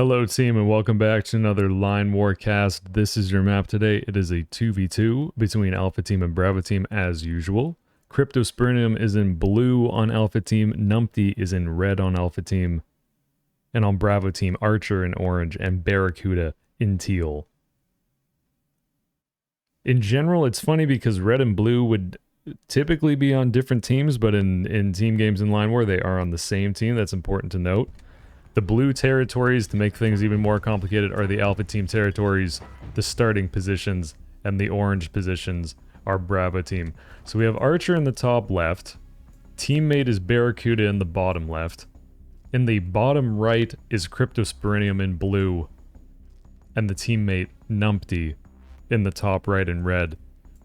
Hello team and welcome back to another Line War cast. This is your map today. It is a 2v2 between Alpha Team and Bravo Team as usual. Cryptospirinium is in blue on Alpha Team, Numpty is in red on Alpha Team, and on Bravo Team, Archer in orange and Barracuda in teal. In general, it's funny because red and blue would typically be on different teams, but in team games in Line War, they are on the same team. That's important to note. The blue territories, to make things even more complicated, are the Alpha Team territories, the starting positions, and the orange positions are Bravo Team. So we have Archer in the top left, teammate is Barracuda in the bottom left, in the bottom right is Cryptospirinium in blue, and the teammate Numpty in the top right in red.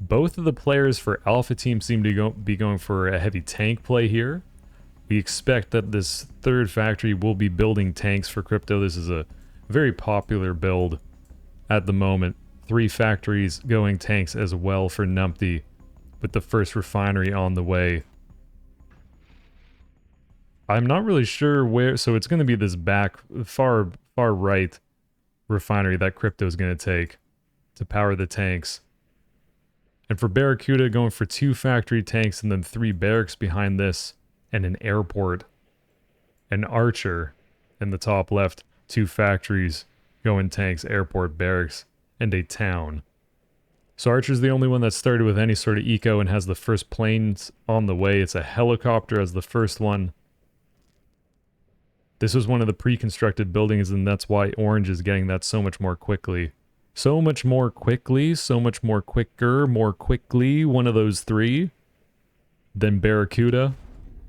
Both of the players for Alpha Team seem to be going for a heavy tank play here. We expect that this third factory will be building tanks for Crypto. This is a very popular build at the moment. 3 factories going tanks as well for Numpty, with the first refinery on the way. I'm not really sure where, so it's going to be this back, far right refinery that Crypto is going to take to power the tanks. And for Barracuda, going for 2 factory tanks and then 3 barracks behind this, and an airport, an Archer in the top left, 2 factories, going tanks, airport, barracks, and a town. So Archer's the only one that started with any sort of eco and has the first planes on the way. It's a helicopter as the first one. This was one of the pre-constructed buildings, and that's why Orange is getting that so much more quickly. So much more quickly, so much more quicker, more quickly, one of those 3, than Barracuda.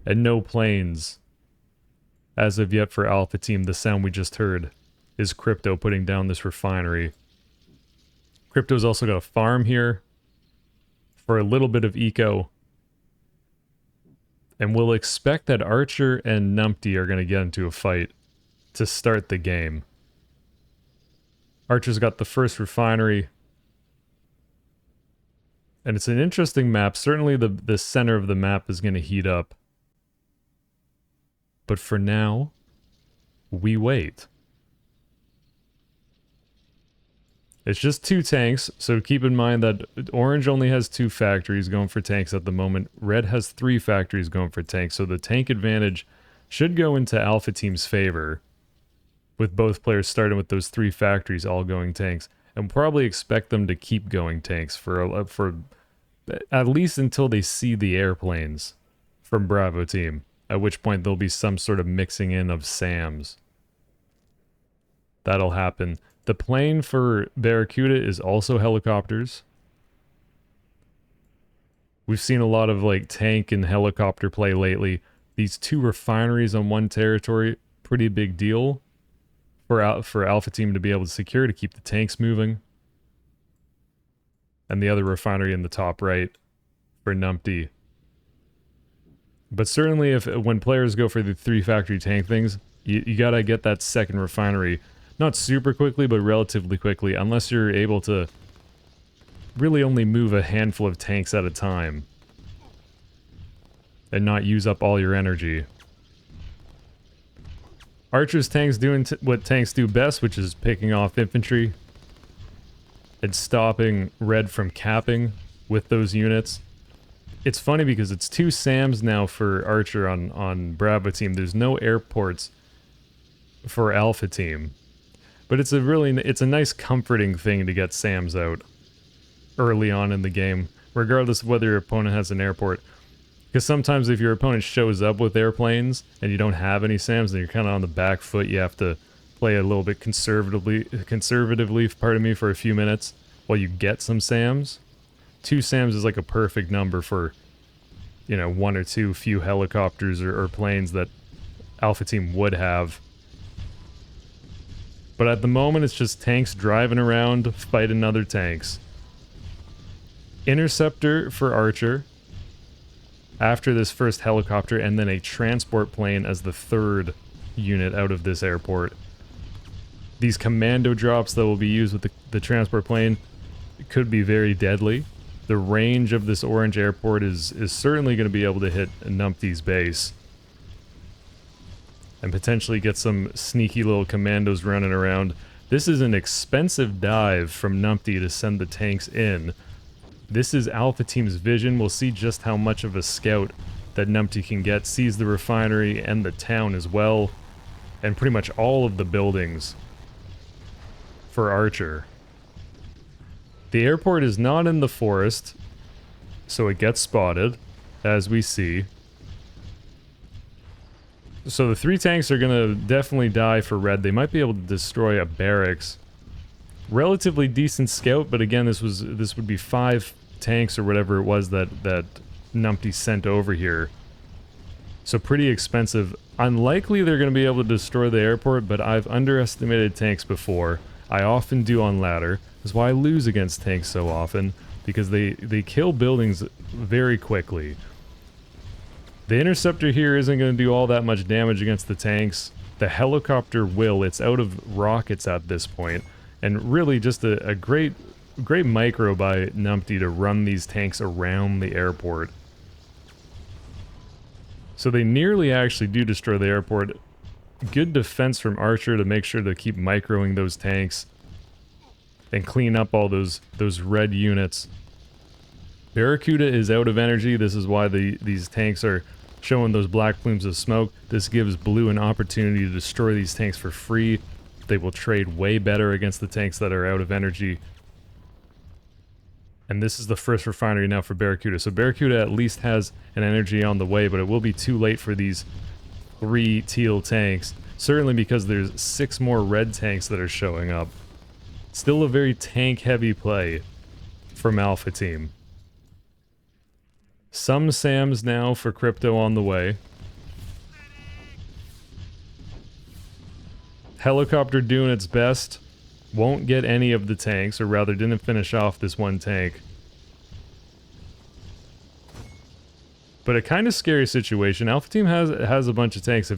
And no planes. As of yet for Alpha Team, the sound we just heard is Crypto putting down this refinery. Crypto's also got a farm here for a little bit of eco. And we'll expect that Archer and Numpty are going to get into a fight to start the game. Archer's got the first refinery. And it's an interesting map. Certainly the center of the map is going to heat up. But for now, we wait. It's just 2 tanks, so keep in mind that Orange only has 2 factories going for tanks at the moment. Red has 3 factories going for tanks, so the tank advantage should go into Alpha Team's favor, with both players starting with those 3 factories all going tanks. And probably expect them to keep going tanks for at least until they see the airplanes from Bravo Team. At which point there'll be some sort of mixing in of SAMs. That'll happen. The plane for Barracuda is also helicopters. We've seen a lot of like tank and helicopter play lately. These 2 refineries on one territory, pretty big deal for Alpha Team to be able to secure to keep the tanks moving. And the other refinery in the top right for Numpty. But certainly when players go for the 3 factory tank things, you gotta get that second refinery. Not super quickly, but relatively quickly, unless you're able to really only move a handful of tanks at a time. And not use up all your energy. Archer's tanks doing what tanks do best, which is picking off infantry. And stopping Red from capping with those units. It's funny because it's 2 SAMs now for Archer on Bravo Team. There's no airports for Alpha Team. But it's a nice comforting thing to get SAMs out early on in the game, regardless of whether your opponent has an airport. Because sometimes if your opponent shows up with airplanes and you don't have any SAMs, then you're kind of on the back foot. You have to play a little bit conservatively, pardon me, for a few minutes while you get some SAMs. 2 SAMs is like a perfect number for, 1 or 2 few helicopters or planes that Alpha Team would have. But at the moment, it's just tanks driving around, fighting other tanks. Interceptor for Archer after this first helicopter, and then a transport plane as the 3rd unit out of this airport. These commando drops that will be used with the transport plane could be very deadly. The range of this orange airport is certainly going to be able to hit Numpty's base. and potentially get some sneaky little commandos running around. This is an expensive dive from Numpty to send the tanks in. This is Alpha Team's vision. We'll see just how much of a scout that Numpty can get. Sees the refinery and the town as well, and pretty much all of the buildings for Archer. The airport is not in the forest, so it gets spotted, as we see. So the 3 tanks are gonna definitely die for red. They might be able to destroy a barracks. Relatively decent scout, but again, this would be 5 tanks or whatever it was that Numpty sent over here. So pretty expensive. Unlikely they're gonna be able to destroy the airport, but I've underestimated tanks before. I often do on ladder. That's why I lose against tanks so often, because they kill buildings very quickly. The interceptor here isn't going to do all that much damage against the tanks. The helicopter will. It's out of rockets at this point. And really just a great micro by Numpty to run these tanks around the airport. So they nearly actually do destroy the airport. Good defense from Archer to make sure to keep microing those tanks and clean up all those red units. Barracuda is out of energy. This is why these tanks are showing those black plumes of smoke. This gives Blue an opportunity to destroy these tanks for free. They will trade way better against the tanks that are out of energy. And this is the first refinery now for Barracuda. So Barracuda at least has an energy on the way, but it will be too late for these 3 teal tanks. Certainly because there's 6 more red tanks that are showing up. Still a very tank-heavy play from Alpha Team. Some SAMs now for Crypto on the way. Helicopter doing its best. Won't get any of the tanks, or rather didn't finish off this one tank. But a kind of scary situation. Alpha Team has a bunch of tanks.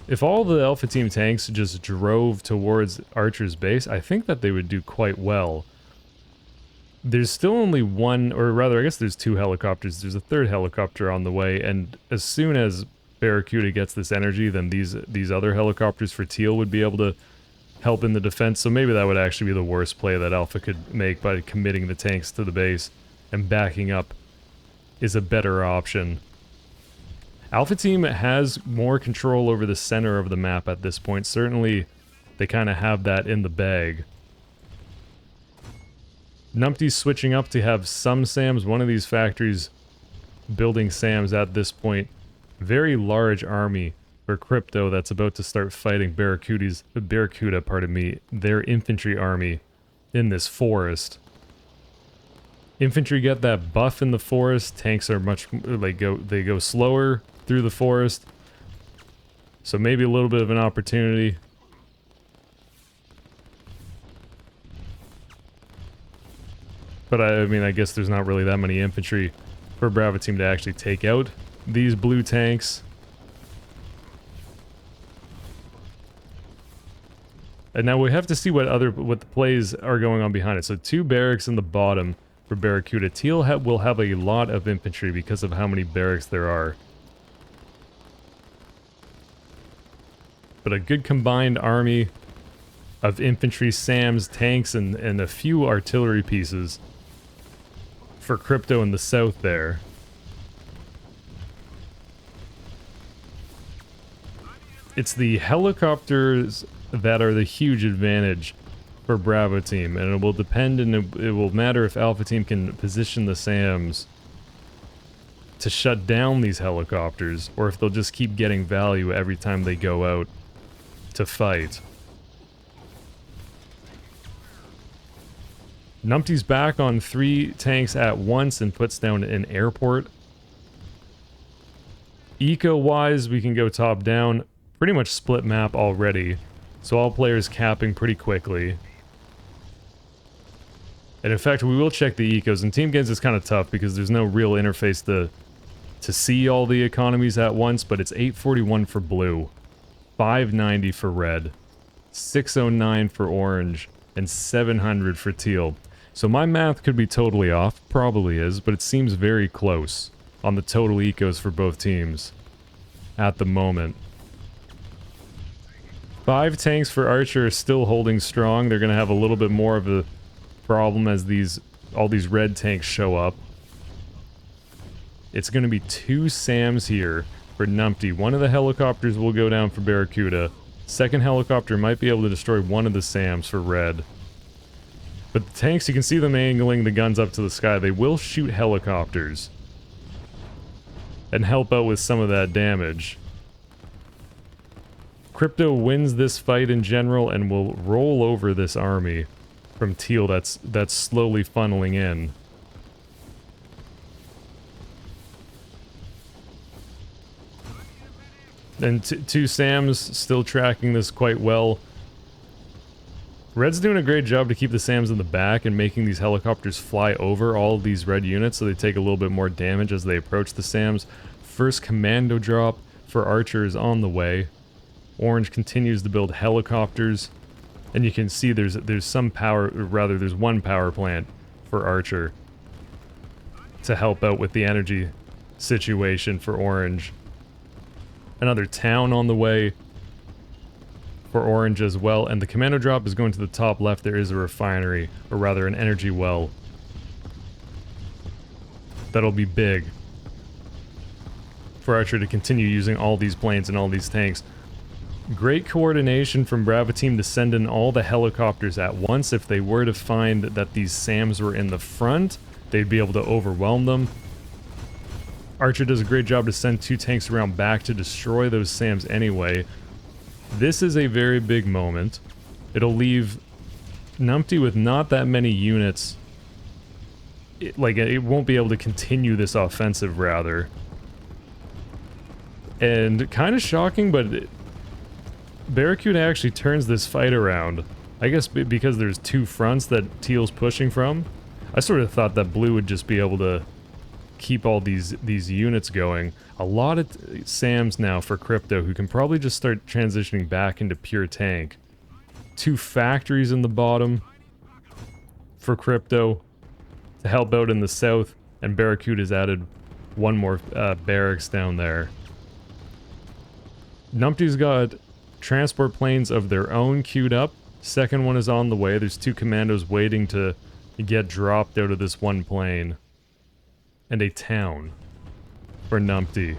If all the Alpha Team tanks just drove towards Archer's base, I think that they would do quite well. There's still only one, or rather I guess there's 2 helicopters. There's a 3rd helicopter on the way, and as soon as Barracuda gets this energy, then these other helicopters for Teal would be able to help in the defense. So maybe that would actually be the worst play that Alpha could make, by committing the tanks to the base and backing up is a better option. Alpha Team has more control over the center of the map at this point. Certainly they kind of have that in the bag. Numpty's switching up to have some SAMs. One of these factories building SAMs at this point. Very large army for Crypto that's about to start fighting their infantry army in this forest. Infantry get that buff in the forest. Tanks are they go slower through the forest. So maybe a little bit of an opportunity. But I mean, I guess there's not really that many infantry for Bravo Team to actually take out these blue tanks. And now we have to see what the plays are going on behind it. So 2 barracks in the bottom for Barracuda. Teal will have a lot of infantry because of how many barracks there are. But a good combined army of infantry, SAMs, tanks, and a few artillery pieces for Crypto in the south there. It's the helicopters that are the huge advantage for Bravo Team, and it will depend, and it will matter if Alpha Team can position the SAMs to shut down these helicopters, or if they'll just keep getting value every time they go out to fight. Numpty's back on 3 tanks at once and puts down an airport. Eco-wise, we can go top down. Pretty much split map already, so all players capping pretty quickly. And in fact, we will check the ecos. In team games, it's kind of tough because there's no real interface to see all the economies at once, but it's 841 for blue, 590 for red, 609 for orange, and 700 for teal. So my math could be totally off, probably is, but it seems very close on the total ecos for both teams at the moment. 5 tanks for Archer are still holding strong. They're going to have a little bit more of a problem as all these red tanks show up. It's going to be 2 SAMs here for Numpty. One of the helicopters will go down for Barracuda. Second helicopter might be able to destroy one of the SAMs for red. But the tanks, you can see them angling the guns up to the sky. They will shoot helicopters and help out with some of that damage. Crypto wins this fight in general and will roll over this army from Teal that's slowly funneling in. And 2 SAMs still tracking this quite well. Red's doing a great job to keep the SAMs in the back and making these helicopters fly over all of these red units so they take a little bit more damage as they approach the SAMs. First commando drop for Archer is on the way. Orange continues to build helicopters. And you can see there's some power, or rather there's one power plant for Archer to help out with the energy situation for Orange. Another town on the way for Orange as well, and the commando drop is going to the top left. There is a refinery, or rather an energy well. That'll be big for Archer to continue using all these planes and all these tanks. Great coordination from Bravo Team to send in all the helicopters at once. If they were to find that these SAMs were in the front, they'd be able to overwhelm them. Archer does a great job to send 2 tanks around back to destroy those SAMs anyway. This is a very big moment. It'll leave Numpty with not that many units. It won't be able to continue this offensive, rather. And kind of shocking, but Barracuda actually turns this fight around. I guess because there's 2 fronts that Teal's pushing from. I sort of thought that Blue would just be able to keep all these units going. A lot of SAMs now for Crypto, who can probably just start transitioning back into pure tank. 2 factories in the bottom for Crypto to help out in the south, and Barracuda's added 1 more barracks down there. Numpty's got transport planes of their own queued up. Second one is on the way. There's 2 commandos waiting to get dropped out of this 1 plane. And a town for Numpty.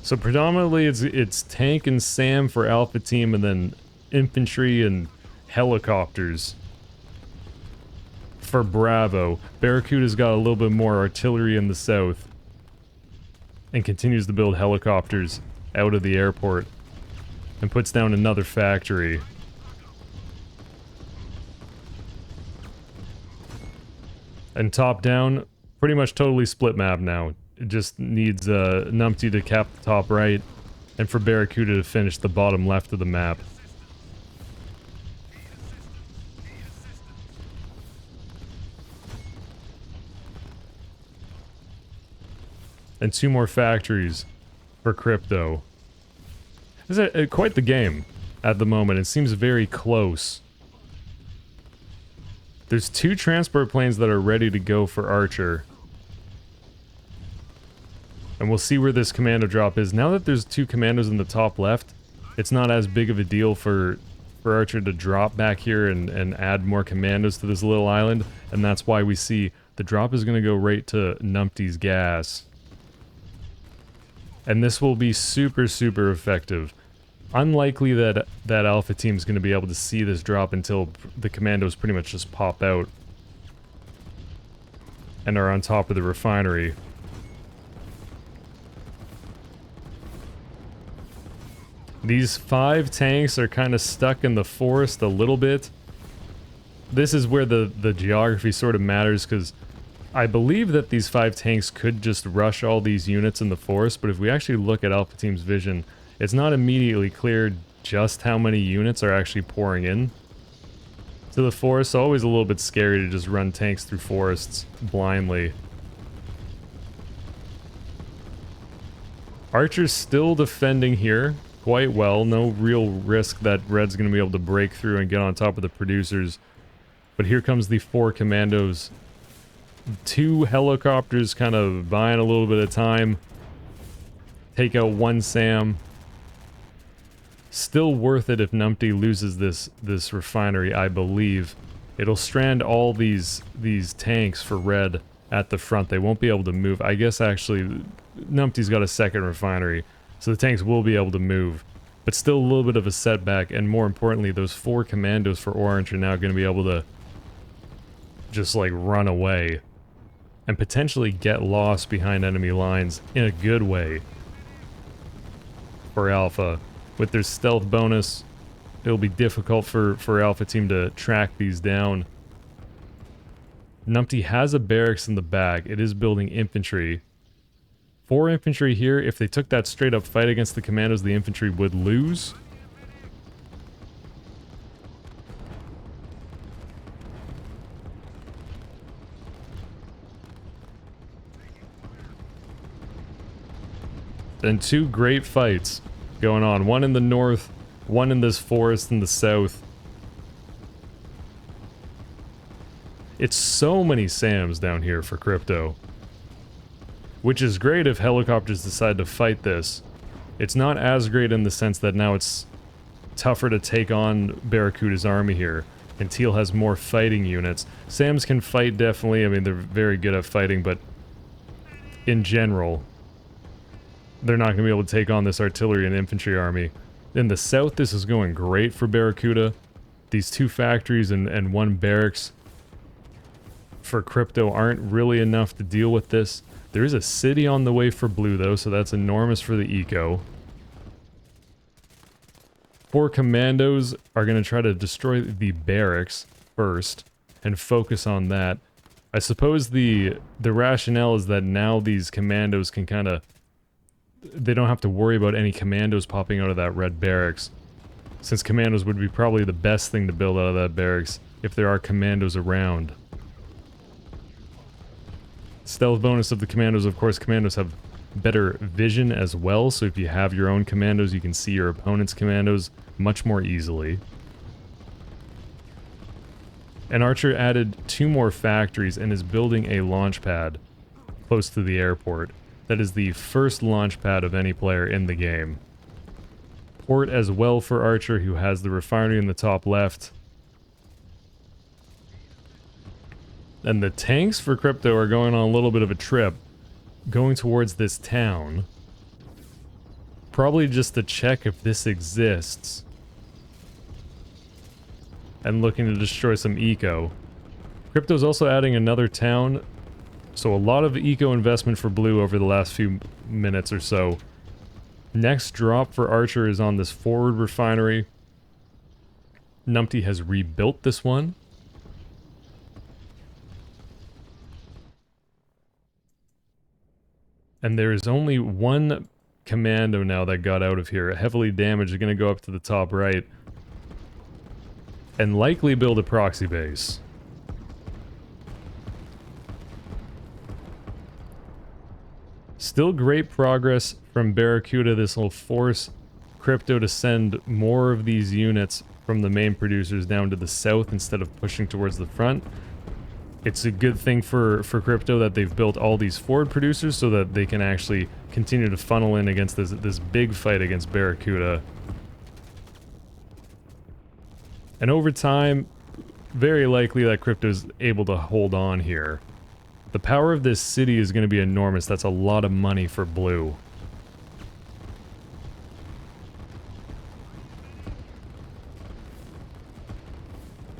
So predominantly it's tank and SAM for Alpha Team, and then infantry and helicopters for Bravo. Barracuda's got a little bit more artillery in the south and continues to build helicopters out of the airport and puts down another factory. And top down, pretty much totally split map now. It just needs Numpty to cap the top right, and for Barracuda to finish the bottom left of the map. And 2 more factories for Crypto. This is quite the game at the moment. It seems very close. There's 2 transport planes that are ready to go for Archer. And we'll see where this commando drop is. Now that there's 2 commandos in the top left, it's not as big of a deal for Archer to drop back here and add more commandos to this little island. And that's why we see the drop is going to go right to Numpty's gas. And this will be super, super effective. Unlikely that Alpha Team's going to be able to see this drop until the commandos pretty much just pop out and are on top of the refinery. These 5 tanks are kind of stuck in the forest a little bit. This is where the geography sort of matters, because I believe that these 5 tanks could just rush all these units in the forest, but if we actually look at Alpha Team's vision, it's not immediately clear just how many units are actually pouring in to the forest. It's always a little bit scary to just run tanks through forests blindly. Archer's still defending here quite well. No real risk that Red's going to be able to break through and get on top of the producers. But here comes the 4 commandos. 2 helicopters kind of buying a little bit of time. take out one SAM. Still worth it if Numpty loses this refinery, I believe. It'll strand all these tanks for red at the front. They won't be able to move. I guess actually Numpty's got a second refinery, so the tanks will be able to move. But still a little bit of a setback, and more importantly, those 4 commandos for orange are now going to be able to just like run away and potentially get lost behind enemy lines in a good way for Alpha. With their stealth bonus, it'll be difficult for Alpha Team to track these down. Numpty has a barracks in the back. It is building infantry. 4 infantry here. If they took that straight up fight against the commandos, the infantry would lose. And 2 great fights going on. One in the north, one in this forest in the south. It's so many SAMs down here for Crypto. Which is great if helicopters decide to fight this. It's not as great in the sense that now it's tougher to take on Barracuda's army here. And Teal has more fighting units. SAMs can fight definitely, I mean they're very good at fighting, but in general, they're not going to be able to take on this artillery and infantry army. In the south, this is going great for Barracuda. These 2 factories and 1 barracks for Crypto aren't really enough to deal with this. There is a city on the way for blue, though, so that's enormous for the eco. 4 commandos are going to try to destroy the barracks first and focus on that. I suppose the rationale is that now these commandos can kind of... they don't have to worry about any commandos popping out of that red barracks, since commandos would be probably the best thing to build out of that barracks if there are commandos around. Stealth bonus of the commandos, of course, commandos have better vision as well, so if you have your own commandos, you can see your opponent's commandos much more easily. And Archer added 2 more factories and is building a launch pad close to the airport. That is the first launch pad of any player in the game. Port as well for Archer, who has the refinery in the top left. And the tanks for Crypto are going on a little bit of a trip, going towards this town. Probably just to check if this exists. And looking to destroy some eco. Crypto's also adding another town. So a lot of eco investment for blue over the last few minutes or so. Next drop for Archer is on this forward refinery. Numpty has rebuilt this one. And there is only 1 commando now that got out of here. Heavily damaged, going to go up to the top right. And likely build a proxy base. Still great progress from Barracuda. This will force Crypto to send more of these units from the main producers down to the south instead of pushing towards the front. It's a good thing for Crypto that they've built all these forward producers so that they can actually continue to funnel in against this big fight against Barracuda. And over time, very likely that Crypto's able to hold on here. The power of this city is going to be enormous. That's a lot of money for blue.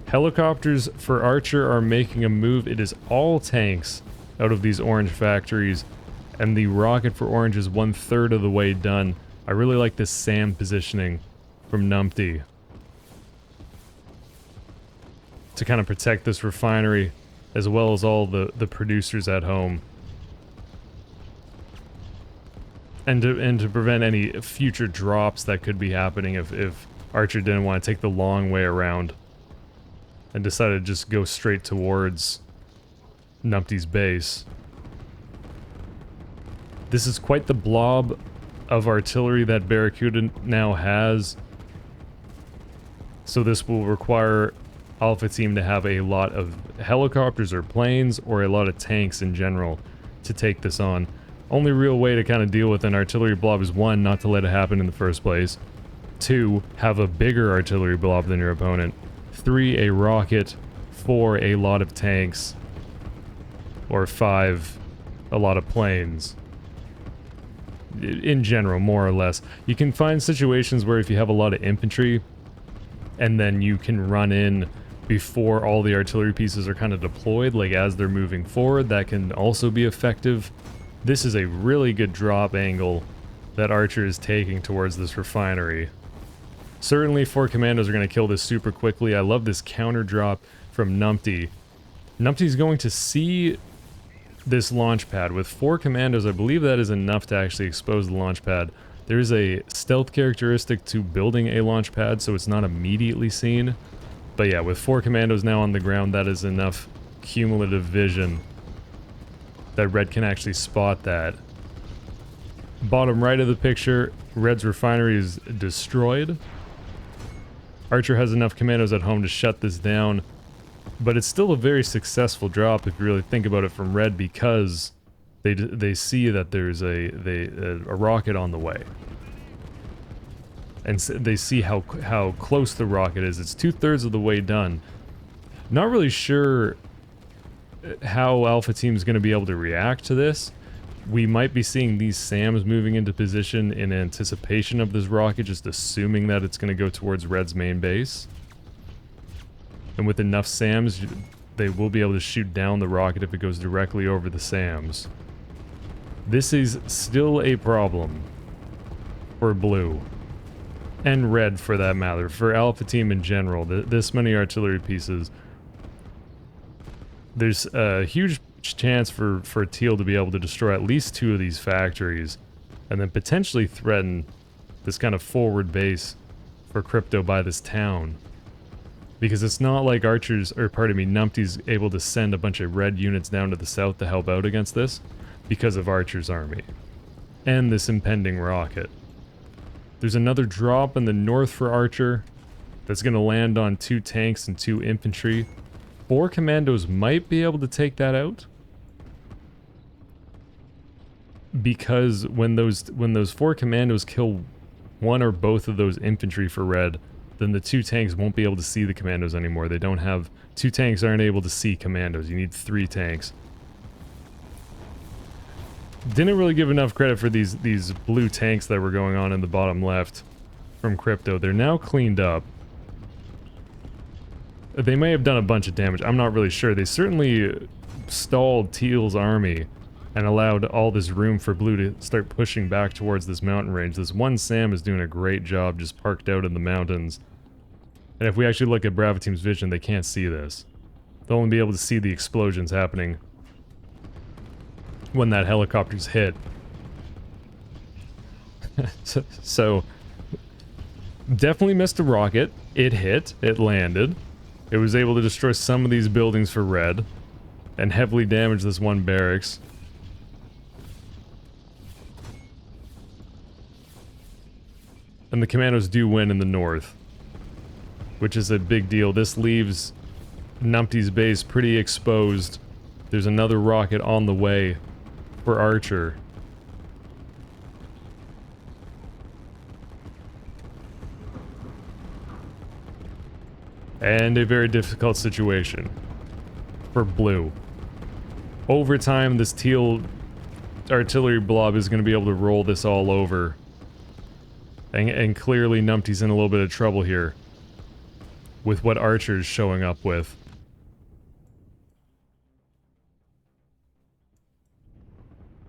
Helicopters for Archer are making a move. It is all tanks out of these orange factories, and the rocket for orange is 1/3 of the way done. I really like this SAM positioning from Numpty to kind of protect this refinery as well as all the producers at home, and to prevent any future drops that could be happening if Archer didn't want to take the long way around and decided to just go straight towards Numpty's base. This is quite the blob of artillery that Barracuda now has. So this will require Alpha Team to have a lot of helicopters or planes or a lot of tanks in general to take this on. Only real way to kind of deal with an artillery blob is 1, not to let it happen in the first place. 2, have a bigger artillery blob than your opponent. 3, a rocket. 4, a lot of tanks. Or 5, a lot of planes. In general, more or less. You can find situations where if you have a lot of infantry, and then you can run in before all the artillery pieces are kind of deployed, like as they're moving forward, that can also be effective. This is a really good drop angle that Archer is taking towards this refinery. Certainly 4 commandos are going to kill this super quickly. I love this counter drop from Numpty. Numpty's going to see this launch pad. With 4 commandos, I believe that is enough to actually expose the launch pad. There is a stealth characteristic to building a launch pad, so it's not immediately seen. But yeah, with 4 commandos now on the ground, that is enough cumulative vision that Red can actually spot that. Bottom right of the picture, Red's refinery is destroyed. Archer has enough commandos at home to shut this down, but it's still a very successful drop if you really think about it from Red, because they see that there's a rocket on the way. And they see how close the rocket is. It's 2/3 of the way done. Not really sure how Alpha Team is going to be able to react to this. We might be seeing these SAMs moving into position in anticipation of this rocket, just assuming that it's going to go towards Red's main base. And with enough SAMs, they will be able to shoot down the rocket if it goes directly over the SAMs. This is still a problem for Blue. And Red, for that matter. For Alpha Team in general, this many artillery pieces, there's a huge chance for Teal to be able to destroy at least 2 of these factories, and then potentially threaten this kind of forward base for Crypto by this town. Because it's not like Numpty's able to send a bunch of Red units down to the south to help out against this, because of Archer's army. And this impending rocket. There's another drop in the north for Archer that's going to land on 2 tanks and 2 infantry. 4 commandos might be able to take that out, because when those 4 commandos kill 1 or both of those infantry for Red, then the 2 tanks won't be able to see the commandos anymore. They don't have... 2 tanks aren't able to see commandos. You need 3 tanks. Didn't really give enough credit for these blue tanks that were going on in the bottom left from Crypto. They're now cleaned up. They may have done a bunch of damage. I'm not really sure. They certainly stalled Teal's army and allowed all this room for Blue to start pushing back towards this mountain range. This one SAM is doing a great job just parked out in the mountains. And if we actually look at Bravo Team's vision, they can't see this. They'll only be able to see the explosions happening when that helicopter's hit. So, definitely missed a rocket. It hit. It landed. It was able to destroy some of these buildings for Red and heavily damage this one barracks. And the commandos do win in the north, which is a big deal. This leaves Numpty's base pretty exposed. There's another rocket on the way for Archer. And a very difficult situation for Blue. Over time, this Teal artillery blob is going to be able to roll this all over. And clearly Numpty's in a little bit of trouble here with what Archer's showing up with.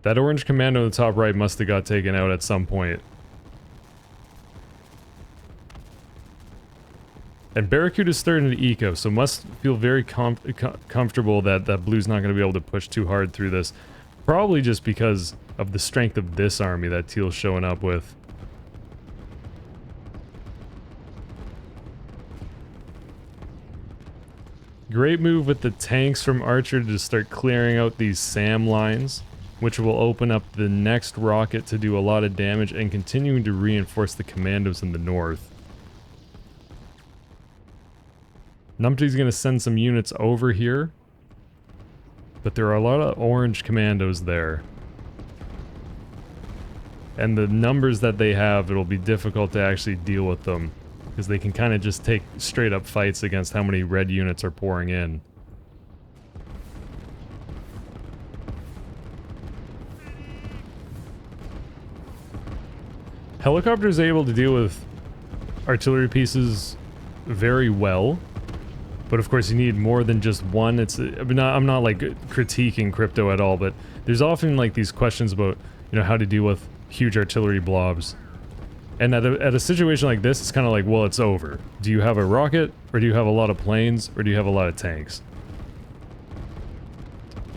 That orange commando in the top right must have got taken out at some point. And Barracuda's starting to eco, so must feel very comfortable that Blue's not going to be able to push too hard through this. Probably just because of the strength of this army that Teal's showing up with. Great move with the tanks from Archer to just start clearing out these SAM lines, which will open up the next rocket to do a lot of damage and continuing to reinforce the commandos in the north. Numpty's going to send some units over here, but there are a lot of orange commandos there. And the numbers that they have, it'll be difficult to actually deal with them. Because they can kind of just take straight up fights against how many red units are pouring in. Helicopter's able to deal with artillery pieces very well. But of course you need more than just one. I'm not like critiquing crypto at all, but there's often like these questions about, you know, how to deal with huge artillery blobs. And at a situation like this, it's kind of like, well, it's over. Do you have a rocket, or do you have a lot of planes, or do you have a lot of tanks?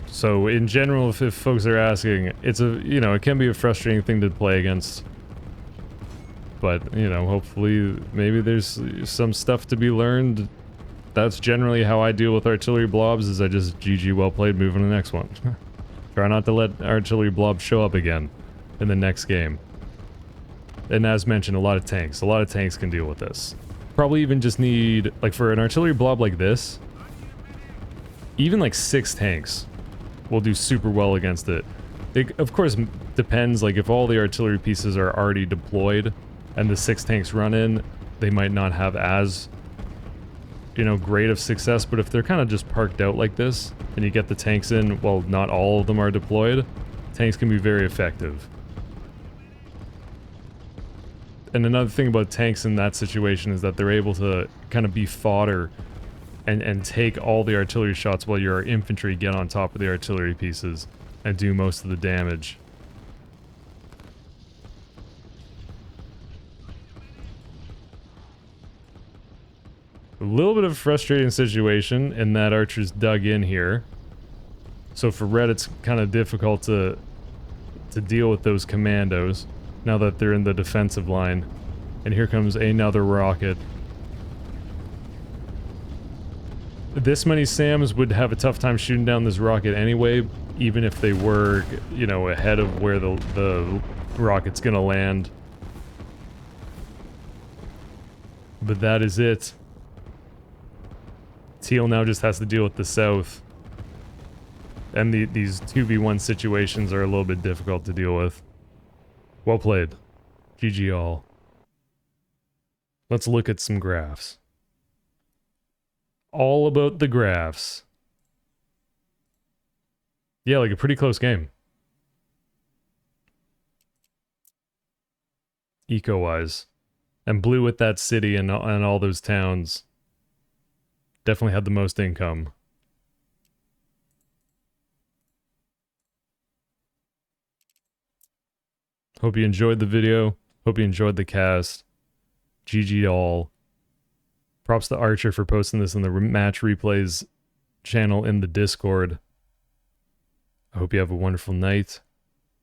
So in general, if folks are asking, it's you know, it can be a frustrating thing to play against. But, you know, hopefully, maybe there's some stuff to be learned. That's generally how I deal with artillery blobs, is I just GG well played, move on to the next one. Try not to let artillery blobs show up again in the next game. And as mentioned, a lot of tanks. A lot of tanks can deal with this. Probably even just need, like for an artillery blob like this, even like 6 tanks will do super well against it. It, of course, depends, like if all the artillery pieces are already deployed and the 6 tanks run in, they might not have as, you know, great of success, but if they're kind of just parked out like this, and you get the tanks in, well, not all of them are deployed, tanks can be very effective. And another thing about tanks in that situation is that they're able to kind of be fodder and take all the artillery shots while your infantry get on top of the artillery pieces and do most of the damage. A little bit of a frustrating situation in that archers dug in here. So for red, it's kind of difficult to deal with those commandos now that they're in the defensive line. And here comes another rocket. This many SAMs would have a tough time shooting down this rocket anyway, even if they were, you know, ahead of where the rocket's gonna land. But that is it. Teal now just has to deal with the south. And these 2v1 situations are a little bit difficult to deal with. Well played. GG all. Let's look at some graphs. All about the graphs. Yeah, like a pretty close game. Eco-wise. And blue with that city and all those towns. Definitely had the most income. Hope you enjoyed the video. Hope you enjoyed the cast. GG all. Props to Archer for posting this in the match replays channel in the Discord. I hope you have a wonderful night,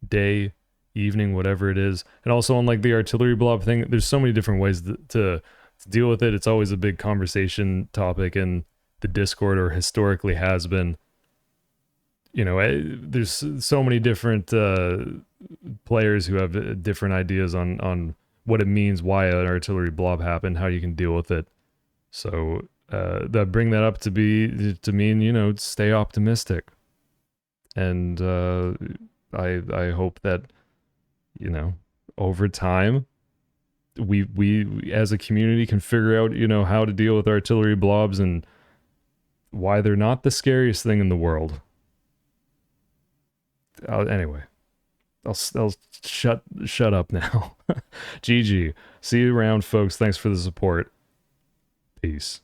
day, evening, whatever it is. And also on like the artillery blob thing, there's so many different ways to deal with it. It's always a big conversation topic in the Discord, or historically has been. You know, there's so many different players who have different ideas on what it means, why an artillery blob happened, how you can deal with it. So that bring that up to mean, you know, stay optimistic. And I hope that, you know, over time we as a community can figure out, you know, how to deal with artillery blobs and why they're not the scariest thing in the world. Anyway, I'll shut up now. GG. See you around, folks. Thanks for the support. Peace.